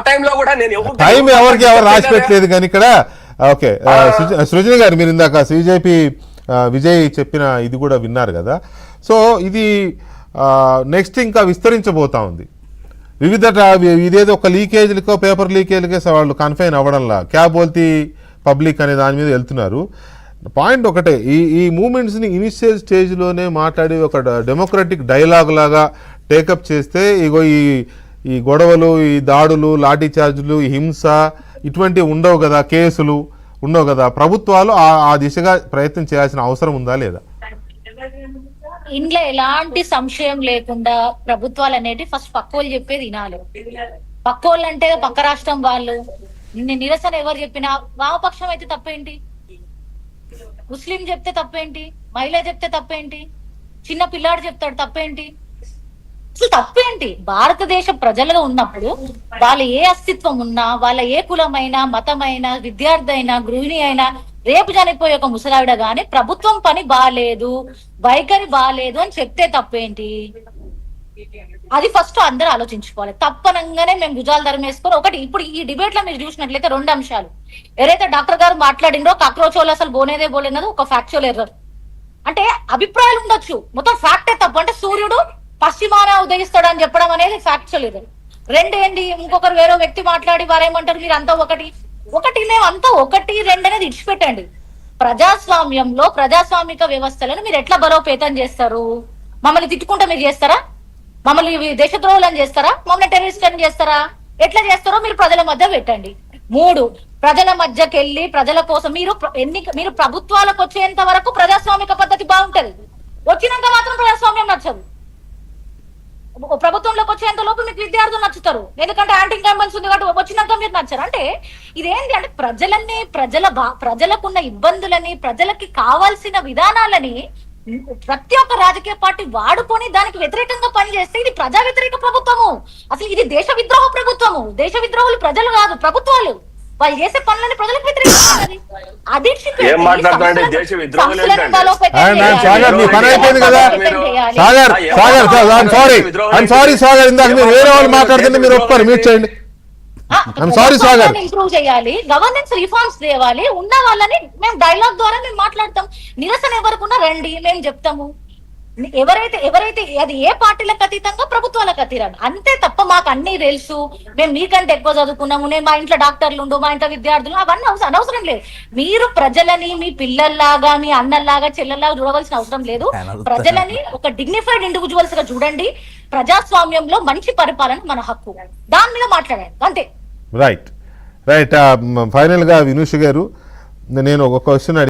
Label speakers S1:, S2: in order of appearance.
S1: టైంలో కూడా నేను
S2: టైం ఎవరికి ఎవరు రాసి పెట్టలేదు కానీ ఇక్కడ ఓకే. సృజన గారు మీరు ఇందాక సిజేపీ విజయ్ చెప్పిన ఇది కూడా విన్నారు కదా. సో ఇది నెక్స్ట్ ఇంకా విస్తరించబోతా ఉంది. వివిధ ఇదేదో ఒక లీకేజ్లకో పేపర్ లీకేజ్లకే వాళ్ళు కన్ఫైన్ అవ్వడంలా క్యా బోల్తీ పబ్లిక్ అనే దాని మీద వెళ్తున్నారు. పాయింట్ ఒకటే, ఈ మూమెంట్స్ని ఇనిషియల్ స్టేజ్లోనే మాట్లాడి ఒక డెమోక్రటిక్ డైలాగ్ లాగా టేకప్ చేస్తే ఇగో ఈ గొడవలు, ఈ దాడులు, లాఠీ చార్జులు, హింస ఇటువంటివి ఉండవు కదా, కేసులు ఉండవు కదా. ప్రభుత్వాలు ఆ దిశగా ప్రయత్నం చేయాల్సిన అవసరం ఉందా లేదా?
S3: ఇంట్లో ఎలాంటి సంశయం లేకుండా ప్రభుత్వాలు అనేవి ఫస్ట్ పక్కోళ్ళు చెప్పేది వినాలి. పక్కోళ్ళు అంటే పక్క రాష్ట్రం వాళ్ళు. నిరసన ఎవరు చెప్పినా వామపక్షం అయితే తప్పేంటి, ముస్లిం చెప్తే తప్పేంటి, మహిళ చెప్తే తప్పేంటి, చిన్న పిల్లాడు చెప్తాడు తప్పేంటి, అసలు తప్పేంటి? భారతదేశ ప్రజలుగా ఉన్నప్పుడు వాళ్ళ ఏ అస్తిత్వం ఉన్నా, వాళ్ళ ఏ కులమైనా, మతమైనా, విద్యార్థి అయినా, గృహిణి అయినా, రేపు చనిపోయే ఒక ముసలావిడ గాని ప్రభుత్వం పని బాలేదు, వైఖరి బాలేదు అని చెప్తే తప్పేంటి? అది ఫస్ట్ అందరూ ఆలోచించుకోవాలి. తప్పనంగానే మేము భుజాలు ధర్మేసుకొని ఒకటి ఇప్పుడు ఈ డిబేట్ లో మీరు చూసినట్లయితే 2 అంశాలు ఎవరైతే డాక్టర్ గారు మాట్లాడిండ్రో కాక్రోచోలు అసలు బోనేదే బోలేనది ఒక ఫ్యాక్చువల్ ఎర్రర్. అంటే అభిప్రాయాలు ఉండొచ్చు, మొత్తం ఫ్యాక్టే తప్పు. అంటే సూర్యుడు పశ్చిమాన ఉదయిస్తాడు అని చెప్పడం అనేది ఫ్యాక్చువల్ ఎర్రర్. రెండేంటి, ఇంకొకరు వేరే వ్యక్తి మాట్లాడి వారేమంటారు మీరు అంతా ఒకటి మేము అంతా 1, 2 అనేది ఇడిచిపెట్టండి. ప్రజాస్వామ్యంలో ప్రజాస్వామిక వ్యవస్థలను మీరు ఎట్లా బలోపేతం చేస్తారు? మమ్మల్ని తిట్టుకుంటా మీరు చేస్తారా? మమ్మల్ని దేశద్రోహులను చేస్తారా? మమ్మల్ని టెర్రరిస్టులను చేస్తారా? ఎట్లా చేస్తారో మీరు ప్రజల మధ్య పెట్టండి. 3, ప్రజల మధ్యకి వెళ్ళి ప్రజల కోసం మీరు ప్రభుత్వాలకు వచ్చేంత వరకు ప్రజాస్వామిక పద్ధతి బాగుంటది. వచ్చినాక మాత్రం ప్రజాస్వామ్యం నచ్చదు. ప్రభుత్వంలోకి వచ్చేంత లోపు మీకు విద్యార్థులు నచ్చుతారు, ఎందుకంటే యాంటీ ఇన్కంబెన్స్ ఉంది కాబట్టి వచ్చినాక మీరు నచ్చారు. అంటే ఇదేంటి అంటే ప్రజలకున్న ఇబ్బందులని, ప్రజలకి కావాల్సిన విధానాలని ప్రతి ఒక్క రాజకీయ పార్టీ వాడుకొని దానికి వ్యతిరేకంగా పనిచేస్తే ఇది ప్రజా వ్యతిరేక ప్రభుత్వము. అసలు ఇది దేశ విద్రోహ ప్రభుత్వము. దేశ విద్రోహులు ప్రజలు కాదు, ప్రభుత్వాలు. వాళ్ళు చేసే పనులని ప్రజలకు వ్యతిరేకంగా ఇంప్రూవ్ చేయాలి, గవర్నెన్స్ రిఫార్మ్స్ తేవాలి. ఉన్న వాళ్ళని మేము డైలాగ్ ద్వారా మేము మాట్లాడతాం. నిరసన ఎవరికున్నా రండి, మేము చెప్తాము. ఎవరైతే అది ఏ పార్టీలకు అతీతంగా ప్రభుత్వాలకు అతీతం అంతే తప్ప మాకు అన్ని తెలుసు, మేము మీకంటే ఎక్కువ చదువుకున్నాము, నేను మా ఇంట్లో డాక్టర్లు ఉండు, మా ఇంట్లో విద్యార్థులు, అవన్నీ అనవసరం లేదు. మీరు ప్రజలని మీ పిల్లల్లాగా, మీ అన్నల్లాగా, చెల్లెల్లాగా చూడవలసిన అవసరం లేదు. ప్రజలని ఒక డిగ్నిఫైడ్ ఇండివిజువల్స్ గా చూడండి. ప్రజాస్వామ్యంలో మంచి పరిపాలన మన హక్కు, దాని మీద మాట్లాడండి అంతే.
S2: రైట్. ఫైనల్ గా వినూష్ గారు, నేను ఒక క్వశ్చన్